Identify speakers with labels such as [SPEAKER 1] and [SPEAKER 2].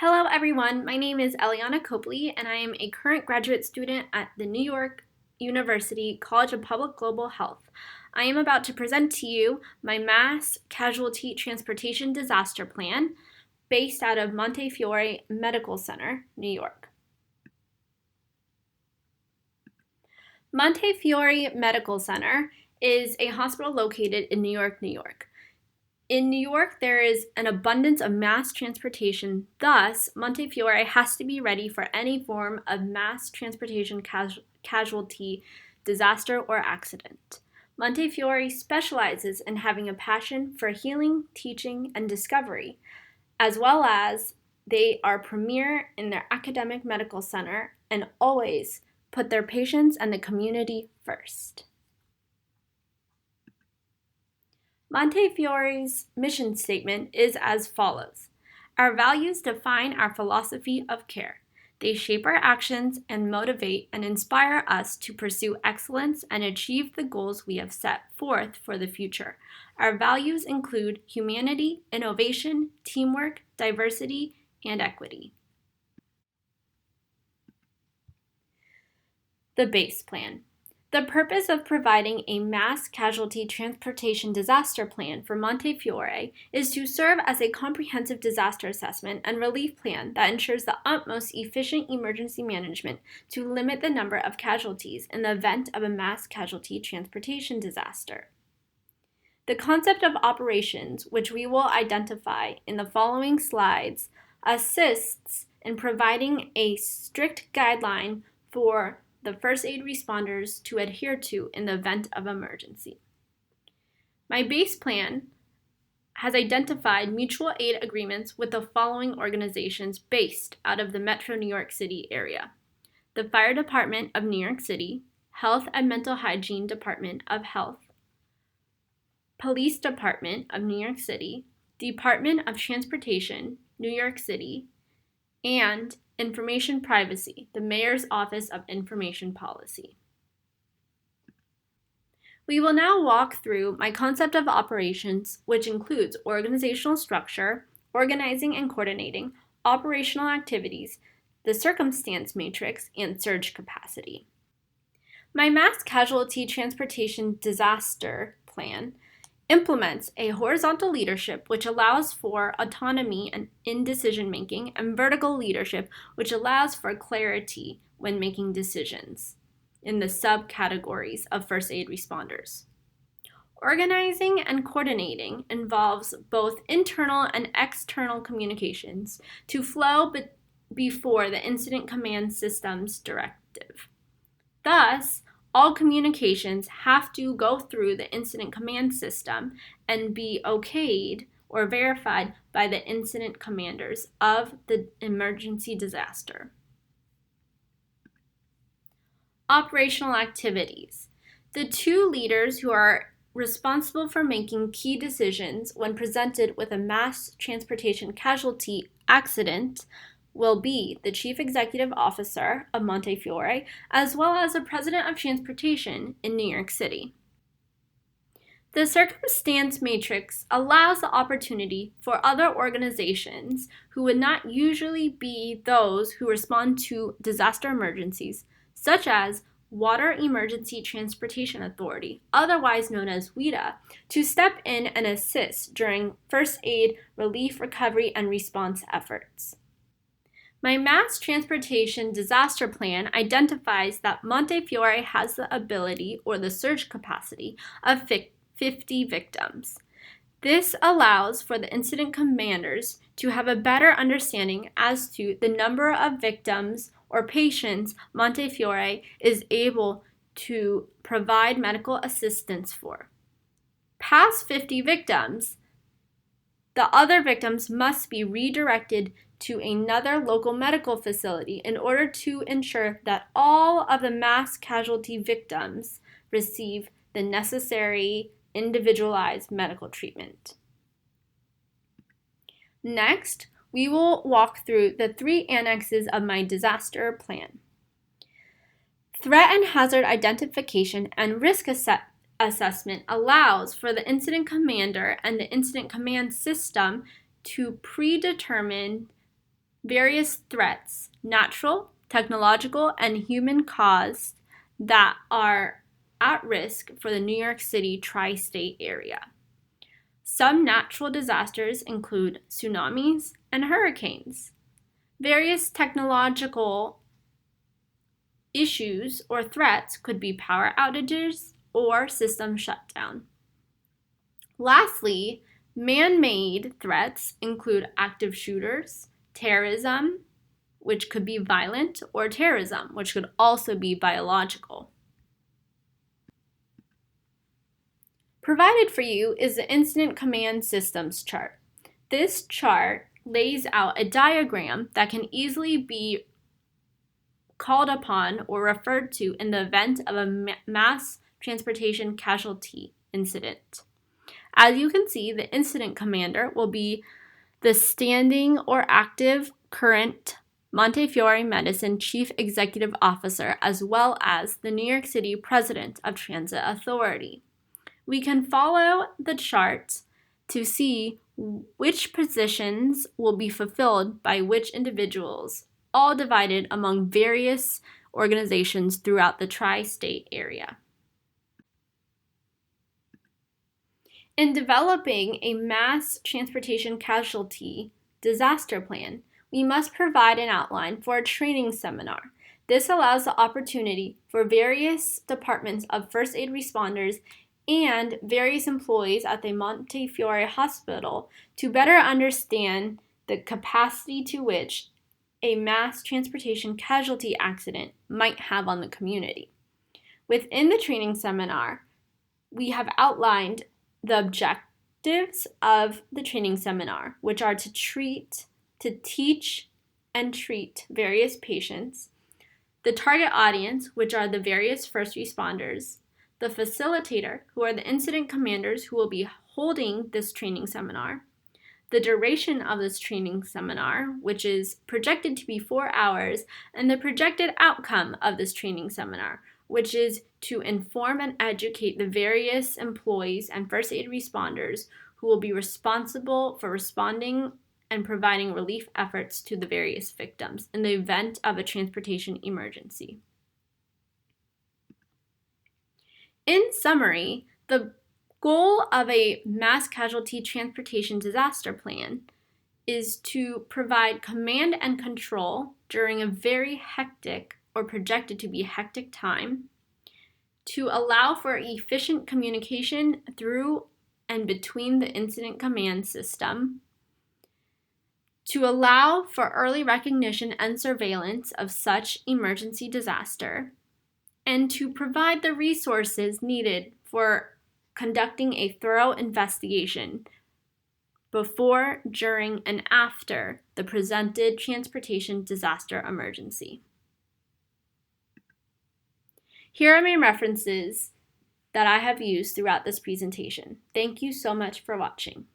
[SPEAKER 1] Hello everyone, my name is Eliana Copley and I am a current graduate student at the New York University College of Public Global Health. I am about to present to you my Mass Casualty Transportation Disaster Plan based out of Montefiore Medical Center, New York. Montefiore Medical Center is a hospital located in New York, New York. In New York, there is an abundance of mass transportation. Thus, Montefiore has to be ready for any form of mass transportation casualty, disaster, or accident. Montefiore specializes in having a passion for healing, teaching, and discovery, as well as they are premier in their academic medical center and always put their patients and the community first. Montefiore's mission statement is as follows. Our values define our philosophy of care. They shape our actions and motivate and inspire us to pursue excellence and achieve the goals we have set forth for the future. Our values include humanity, innovation, teamwork, diversity, and equity. The base plan. The purpose of providing a mass casualty transportation disaster plan for Montefiore is to serve as a comprehensive disaster assessment and relief plan that ensures the utmost efficient emergency management to limit the number of casualties in the event of a mass casualty transportation disaster. The concept of operations, which we will identify in the following slides, assists in providing a strict guideline for the first aid responders to adhere to in the event of emergency. My base plan has identified mutual aid agreements with the following organizations based out of the Metro New York City area: the Fire Department of New York City, Health and Mental Hygiene Department of Health, Police Department of New York City, Department of Transportation, New York City, and Information Privacy, the Mayor's Office of Information Policy. We will now walk through my concept of operations, which includes organizational structure, organizing and coordinating, operational activities, the circumstance matrix, and surge capacity. My mass casualty transportation disaster plan implements a horizontal leadership which allows for autonomy and in decision making, and vertical leadership which allows for clarity when making decisions in the subcategories of first aid responders. Organizing and coordinating involves both internal and external communications to flow before the incident command system's directive. Thus, all communications have to go through the incident command system and be okayed or verified by the incident commanders of the emergency disaster. Operational activities. The two leaders who are responsible for making key decisions when presented with a mass transportation casualty accident will be the Chief Executive Officer of Montefiore, as well as the President of Transportation in New York City. The circumstance matrix allows the opportunity for other organizations who would not usually be those who respond to disaster emergencies, such as Water Emergency Transportation Authority, otherwise known as WETA, to step in and assist during first aid, relief, recovery, and response efforts. My mass transportation disaster plan identifies that Montefiore has the ability or the surge capacity of 50 victims. This allows for the incident commanders to have a better understanding as to the number of victims or patients Montefiore is able to provide medical assistance for. Past 50 victims, the other victims must be redirected to another local medical facility in order to ensure that all of the mass casualty victims receive the necessary individualized medical treatment. Next, we will walk through the 3 annexes of my disaster plan. Threat and hazard identification and risk assessment allows for the incident commander and the incident command system to predetermine various threats, natural, technological, and human caused, that are at risk for the New York City tri-state area. Some natural disasters include tsunamis and hurricanes. Various technological issues or threats could be power outages or system shutdown. Lastly, man-made threats include active shooters, terrorism, which could be violent, or terrorism, which could also be biological. Provided for you is the Incident Command Systems chart. This chart lays out a diagram that can easily be called upon or referred to in the event of a mass transportation casualty incident. As you can see, the incident commander will be the standing or active current Montefiore Medicine Chief Executive Officer, as well as the New York City President of Transit Authority. We can follow the chart to see which positions will be fulfilled by which individuals, all divided among various organizations throughout the tri-state area. In developing a mass transportation casualty disaster plan, we must provide an outline for a training seminar. This allows the opportunity for various departments of first aid responders and various employees at the Montefiore Hospital to better understand the capacity to which a mass transportation casualty accident might have on the community. Within the training seminar, we have outlined the objectives of the training seminar, which are to teach and treat various patients, the target audience, which are the various first responders, the facilitator, who are the incident commanders who will be holding this training seminar, the duration of this training seminar, which is projected to be 4 hours, and the projected outcome of this training seminar, which is to inform and educate the various employees and first aid responders who will be responsible for responding and providing relief efforts to the various victims in the event of a transportation emergency. In summary, the goal of a mass casualty transportation disaster plan is to provide command and control during a very hectic or projected to be hectic time, to allow for efficient communication through and between the incident command system, to allow for early recognition and surveillance of such emergency disaster, and to provide the resources needed for conducting a thorough investigation before, during, and after the presented transportation disaster emergency. Here are my references that I have used throughout this presentation. Thank you so much for watching.